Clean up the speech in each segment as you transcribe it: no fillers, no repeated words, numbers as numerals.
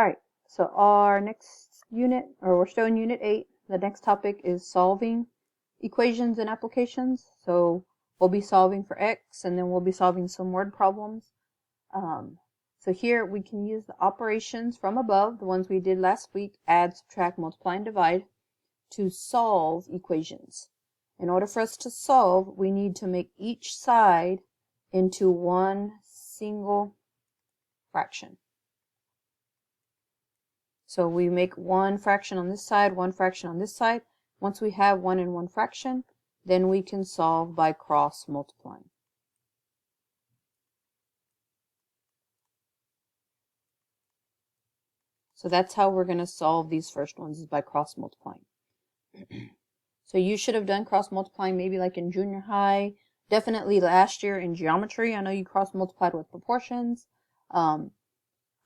Alright, so our next unit, or we're still in Unit 8. The next topic is solving equations and applications. So we'll be solving for x, and then we'll be solving some word problems. So here we can use the operations from above, the ones we did last week, add, subtract, multiply, and divide, to solve equations. In order for us to solve, we need to make each side into one single fraction. So we make one fraction on this side, one fraction on this side. Once we have one and one fraction, then we can solve by cross multiplying. So that's how we're going to solve these first ones, is by cross multiplying. So you should have done cross multiplying maybe like in junior high, definitely last year in geometry. I know you cross multiplied with proportions.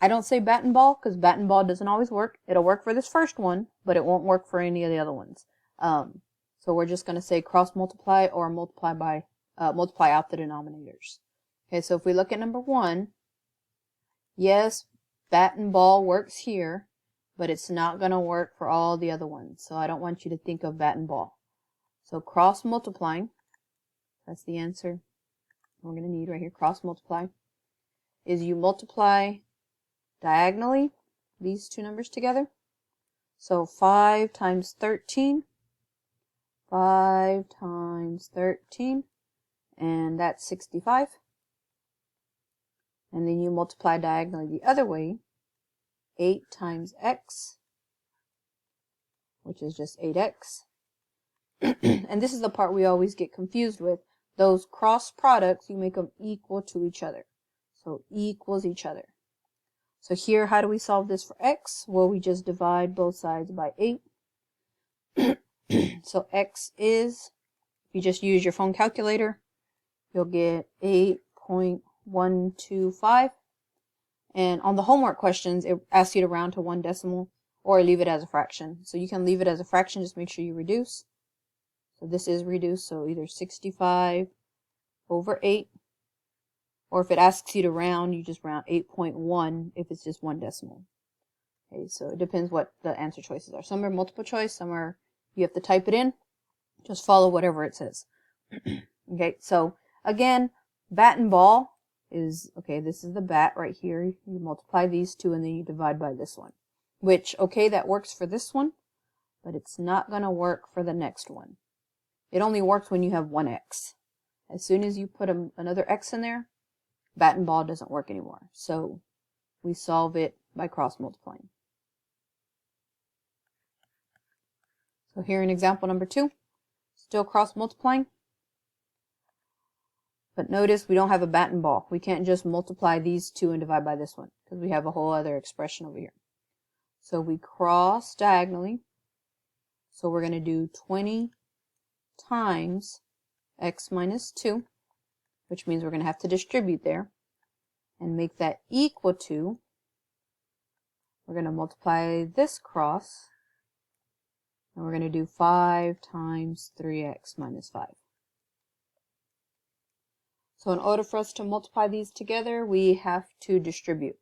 I don't say bat and ball because bat and ball doesn't always work. It'll work for this first one, but it won't work for any of the other ones. So we're just going to say cross multiply or multiply out the denominators. Okay, so if we look at number 1, yes, bat and ball works here, but it's not going to work for all the other ones. So I don't want you to think of bat and ball. So cross multiplying, that's the answer we're going to need right here. Cross multiply is you multiply diagonally these two numbers together. So 5 times 13, 5 times 13, and that's 65. And then you multiply diagonally the other way, 8 times x, which is just 8x. And this is the part we always get confused with. Those cross products, you make them equal to each other. So equals each other. So here, how do we solve this for x? Well, we just divide both sides by 8. So x is, if you just use your phone calculator, you'll get 8.125. And on the homework questions, it asks you to round to 1 decimal or leave it as a fraction. So you can leave it as a fraction, just make sure you reduce. So this is reduced, so either 65 over 8. Or if it asks you to round, you just round 8.1 if it's just 1 decimal. Okay, so it depends what the answer choices are. Some are multiple choice, some are you have to type it in. Just follow whatever it says. Okay, so again, bat and ball is, okay, this is the bat right here. You multiply these two and then you divide by this one. Which, okay, that works for this one, but it's not going to work for the next one. It only works when you have one x. As soon as you put another x in there, bat and ball doesn't work anymore. So we solve it by cross multiplying. So here in example number 2, still cross multiplying. But notice we don't have a bat and ball. We can't just multiply these two and divide by this one because we have a whole other expression over here. So we cross diagonally. So we're going to do 20 times x minus 2. Which means we're going to have to distribute there and make that equal to, we're going to multiply this cross, and we're going to do 5 times 3x minus 5. So in order for us to multiply these together, we have to distribute.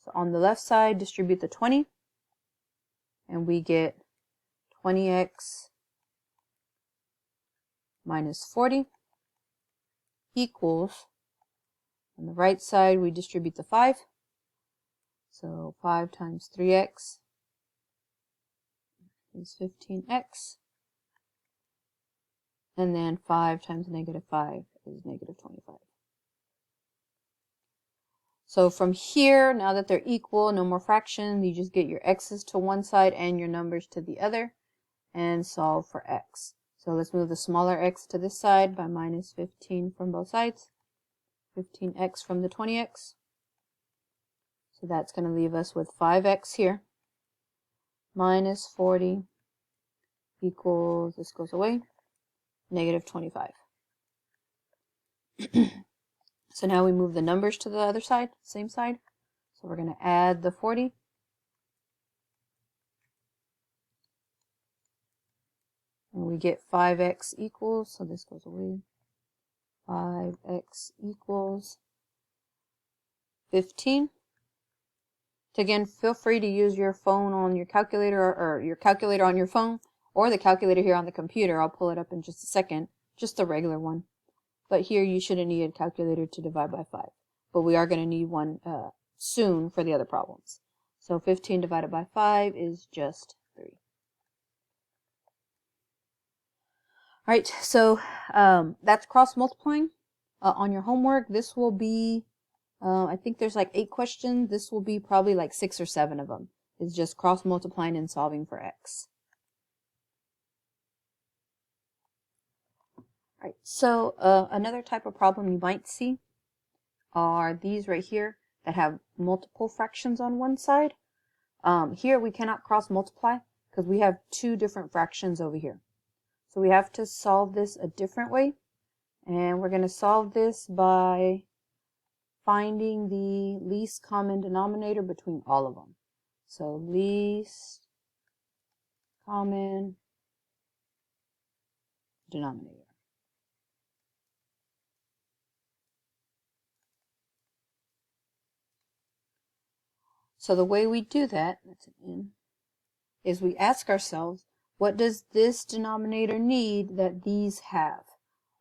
So on the left side, distribute the 20, and we get 20x minus 40. Equals, on the right side we distribute the 5, so 5 times 3x is 15x, and then 5 times negative 5 is negative 25. So from here, now that they're equal, no more fraction, you just get your x's to one side and your numbers to the other, and solve for x. So let's move the smaller x to this side by minus 15 from both sides. 15x from the 20x. So that's going to leave us with 5x here. Minus 40 equals, this goes away, negative 25. So now we move the numbers to the other side, same side. So we're going to add the 40. And we get 5x equals, so this goes away, 5x equals 15. Again, feel free to use your phone on your calculator or your calculator on your phone or the calculator here on the computer. I'll pull it up in just a second, just a regular one. But here you shouldn't need a calculator to divide by 5. But we are going to need one soon for the other problems. So 15 divided by 5 is just 3. Alright, so that's cross multiplying. On your homework, this will be, I think there's like 8 questions. This will be probably like 6 or 7 of them. It's just cross multiplying and solving for x. Alright, so another type of problem you might see are these right here that have multiple fractions on one side. Here we cannot cross multiply because we have 2 different fractions over here. So we have to solve this a different way. And we're going to solve this by finding the least common denominator between all of them. So least common denominator. So the way we do that, that's an N, is we ask ourselves, what does this denominator need that these have?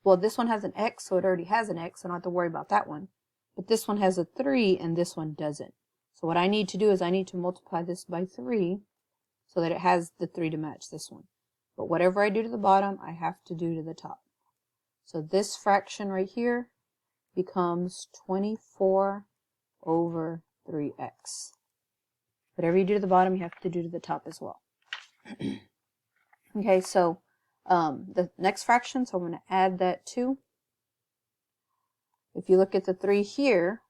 Well, this one has an x, so it already has an x, so I don't have to worry about that one. But this one has a 3, and this one doesn't. So what I need to do is I need to multiply this by 3 so that it has the 3 to match this one. But whatever I do to the bottom, I have to do to the top. So this fraction right here becomes 24 over 3x. Whatever you do to the bottom, you have to do to the top as well. Okay, so the next fraction, so I'm going to add that 2. If you look at the 3 here,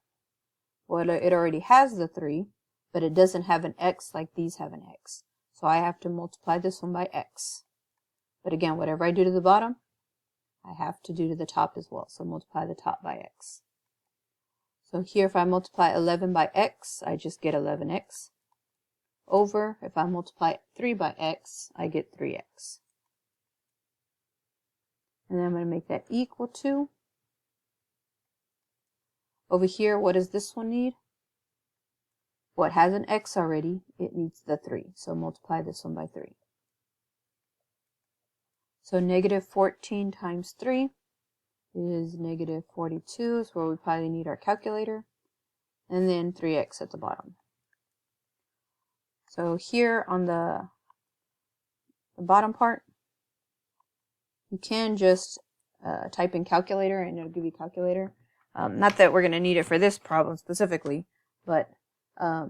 well, it already has the 3, but it doesn't have an x like these have an x. So I have to multiply this one by x. But again, whatever I do to the bottom, I have to do to the top as well. So multiply the top by x. So here, if I multiply 11 by x, I just get 11x. Over, if I multiply 3 by x, I get 3x. And then I'm going to make that equal to, over here, what does this one need? Well, it has an x already, it needs the 3, so multiply this one by 3. So negative 14 times 3 is negative 42, is where we probably need our calculator, and then 3x at the bottom. So here on the bottom part, you can just type in calculator and it'll give you calculator. Not that we're going to need it for this problem specifically, but we're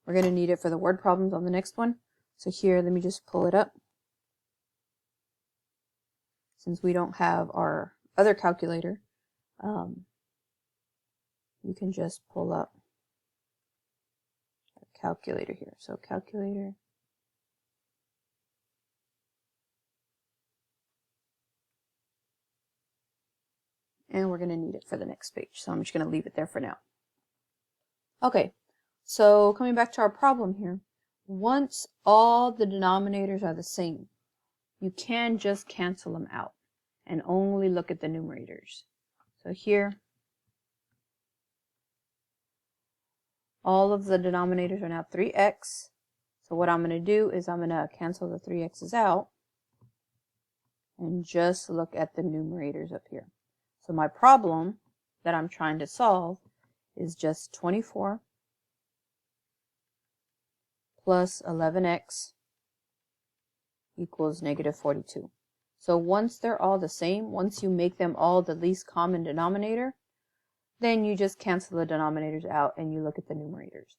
going to need it for the word problems on the next one. So here, let me just pull it up. Since we don't have our other calculator, you can just pull up a calculator here. So calculator. And we're going to need it for the next page. So I'm just going to leave it there for now. Okay, so coming back to our problem here. Once all the denominators are the same, you can just cancel them out and only look at the numerators. So here, all of the denominators are now 3x. So what I'm going to do is I'm going to cancel the 3x's out and just look at the numerators up here. So my problem that I'm trying to solve is just 24 plus 11x equals negative 42. So once they're all the same, once you make them all the least common denominator, then you just cancel the denominators out and you look at the numerators.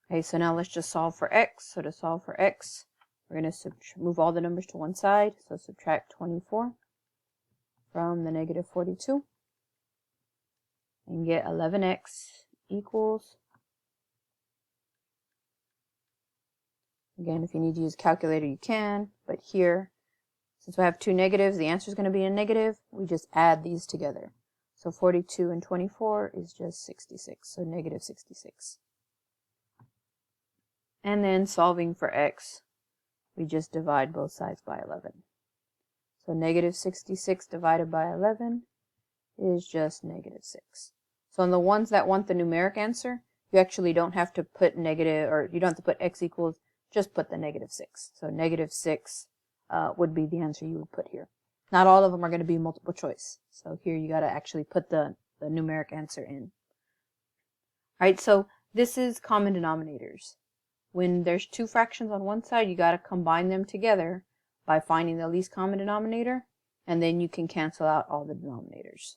Okay, so now let's just solve for x. So to solve for x, we're going to move all the numbers to one side. So subtract 24 from the negative 42 and get 11x equals, again, if you need to use a calculator, you can, but here, since we have 2 negatives, the answer is going to be a negative. We just add these together. So 42 and 24 is just 66, so negative 66. And then solving for x, we just divide both sides by 11. So negative 66 divided by 11 is just negative 6. So on the ones that want the numeric answer, you actually don't have to put negative, or you don't have to put x equals, just put the -6. So -6 would be the answer you would put here. Not all of them are going to be multiple choice. So here you got to actually put the numeric answer in. All right, so this is common denominators. When there's two fractions on one side, you got to combine them together by finding the least common denominator, and then you can cancel out all the denominators.